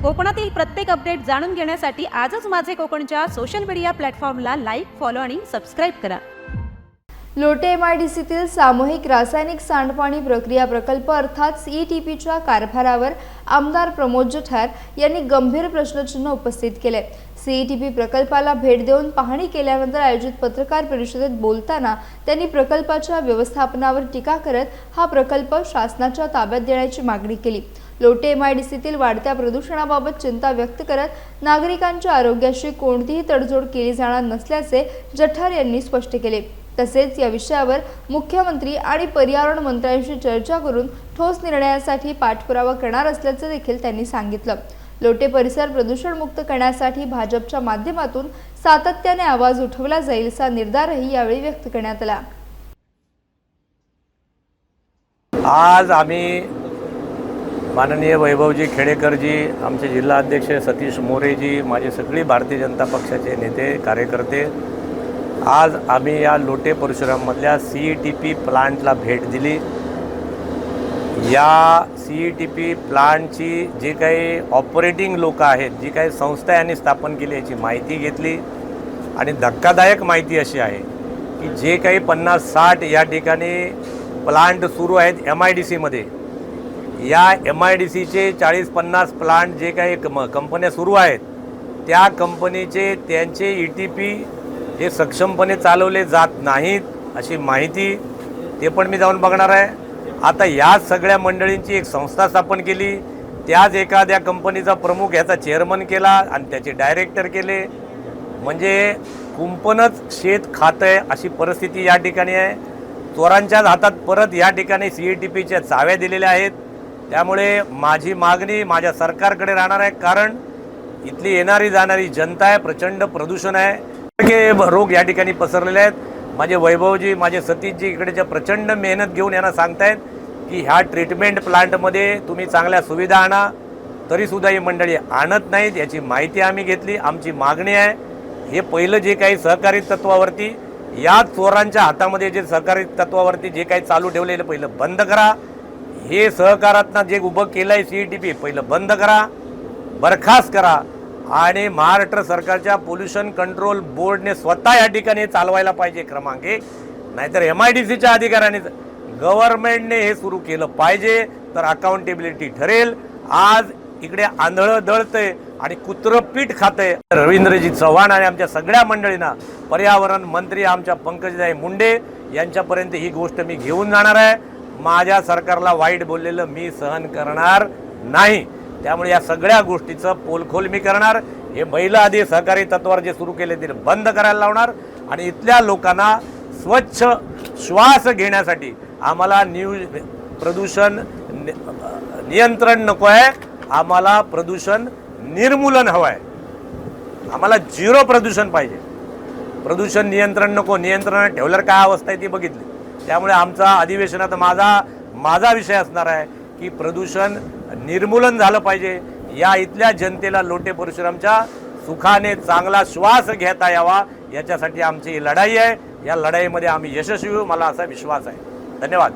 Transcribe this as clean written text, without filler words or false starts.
कोकणातील प्रत्येक अपडेट जाणून घेण्यासाठी आजच माझे कोकणच्या सोशल मीडिया प्लॅटफॉर्मला लाईक, फॉलो आणि सबस्क्राईब करा। लोटे एमआयडीसीतील सामूहिक रासायनिक सांडपाणी प्रक्रिया प्रकल्प अर्थात सीईटीपीच्या कारभारावर आमदार प्रमोद जठार यांनी गंभीर प्रश्नचिन्ह उपस्थित केले। सीईटीपी प्रकल्पाला भेट देऊन पाहणी केल्यानंतर आयोजित पत्रकार परिषदेत बोलताना त्यांनी प्रकल्पाच्या व्यवस्थापनावर टीका करत हा प्रकल्प शासनाच्या ताब्यात देण्याची मागणी केली। लोटे एमआयडीसीतील वाढत्या प्रदूषणाबाबत चिंता व्यक्त करत नागरिकांच्या आरोग्याशी कोणतीही तडजोड केली जाणार नसल्याचे जठार यांनी स्पष्ट केले। तसेच या विषयावर मुख्यमंत्री आणि पर्यावरण मंत्र्यांशी चर्चा करून ठोस निर्णयासाठी पाठपुरावा करणार असल्याचे देखील त्यांनी सांगितलं। लोटे परिसर प्रदूषणमुक्त करण्यासाठी भाजपच्या माध्यमातून सातत्याने आवाज उठवला जाईल असा निर्धारही यावेळी व्यक्त करण्यात आला। आज आम्ही माननीय वैभवजी खेडेकरजी, आमचे जिल्हा अध्यक्ष सतीश मोरेजी, माझे सगळे भारतीय जनता पक्षाचे नेते कार्यकर्ते, आज आम्ही या लोटे परशुराममधल्या सीईटीपी प्लांटला भेट दिली। या सीईटीपी प्लांटची जे काही ऑपरेटिंग लोक आहेत, जी काही संस्था यांनी स्थापन केली याची माहिती घेतली आणि धक्कादायक माहिती अशी आहे की जे काही 50-60 या ठिकाणी प्लांट सुरू आहेत एमआयडीसीमध्ये, या एमआयडीसीचे 40-50 प्लांट जे काही कंपन्या सुरू आहेत त्या कंपनीचे त्यांचे ईटीपी हे सक्षमपणे चालवले जात नाहीत अशी माहिती ते पण मी जाऊन बघणार आहे। आता या सगळ्या मंडळींची एक संस्था स्थापन केली, त्याच एखाद्या कंपनीचा प्रमुख याचा चेअरमन केला आणि त्याचे डायरेक्टर केले, म्हणजे कुंपणच शेत खातंय अशी परिस्थिती या ठिकाणी आहे। चोरांच्याच हातात परत या ठिकाणी सीईटीपीच्या चाव्या दिलेल्या आहेत। त्यामुळे माझी मागणी माझ्या सरकारकडे राहणार आहे, कारण इथली येणारी जाणारी जनता आहे, प्रचंड प्रदूषण आहे, रोग या ठिकाणी पसरलेले आहेत। माझे वैभवजी, माझे सतीशजी इकडेच्या प्रचंड मेहनत घेऊन यांना सांगतायत की ह्या ट्रीटमेंट प्लांटमध्ये तुम्ही चांगल्या सुविधा आणा, तरीसुद्धा ही मंडळी आणत नाहीत। याची माहिती आम्ही घेतली। आमची मागणी आहे हे पहिलं जे काही सहकारी तत्वावरती, या चोरांच्या हातामध्ये जे सहकारी तत्वावरती जे काही चालू ठेवलेलं पहिलं बंद करा। हे सहकारातनं जे उभं केलं आहे सीईटीपी पहिलं बंद करा, बरखास्त करा आणि महाराष्ट्र सरकारच्या पोल्युशन कंट्रोल बोर्डने स्वतः या ठिकाणी चालवायला पाहिजे क्रमांक 1। नाहीतर एमआयडीसीच्या अधिकाऱ्यांनी, गव्हर्नमेंटने हे सुरू केलं पाहिजे तर अकाउंटेबिलिटी ठरेल। आज इकडे आंधळं दळतंय आणि कुत्रं पीठ खातंय। रवींद्रजी चव्हाण आणि आमच्या सगळ्या मंडळींना, पर्यावरण मंत्री आमच्या पंकजताई मुंडे यांच्यापर्यंत ही गोष्ट मी घेऊन जाणार आहे। माझ्या सरकारला वाईट बोललेलं मी सहन करणार नाही। त्यामुळे या सगळ्या गोष्टीचं पोलखोल मी करणार। हे महिला आधी सहकारी तत्वावर जे सुरू केले ते बंद करायला लावणार आणि इथल्या लोकांना स्वच्छ श्वास घेण्यासाठी आम्हाला प्रदूषण नियंत्रण नको आहे, आम्हाला प्रदूषण निर्मूलन हवं आहे। आम्हाला 0 प्रदूषण पाहिजे, प्रदूषण नियंत्रण नको। नियंत्रणात ठेवल्यावर काय अवस्था आहे ती बघितली। त्यामुळे आमचा अधिवेशनात माझा विषय असणार आहे की प्रदूषण निर्मूलन झालं पाहिजे। या इथल्या जनतेला लोटे परशुरामच्या सुखाने चांगला श्वास घेता यावा याच्यासाठी आमची लढाई आहे। या लढाईमध्ये आम्ही यशस्वी होऊ, मला असा विश्वास आहे। धन्यवाद।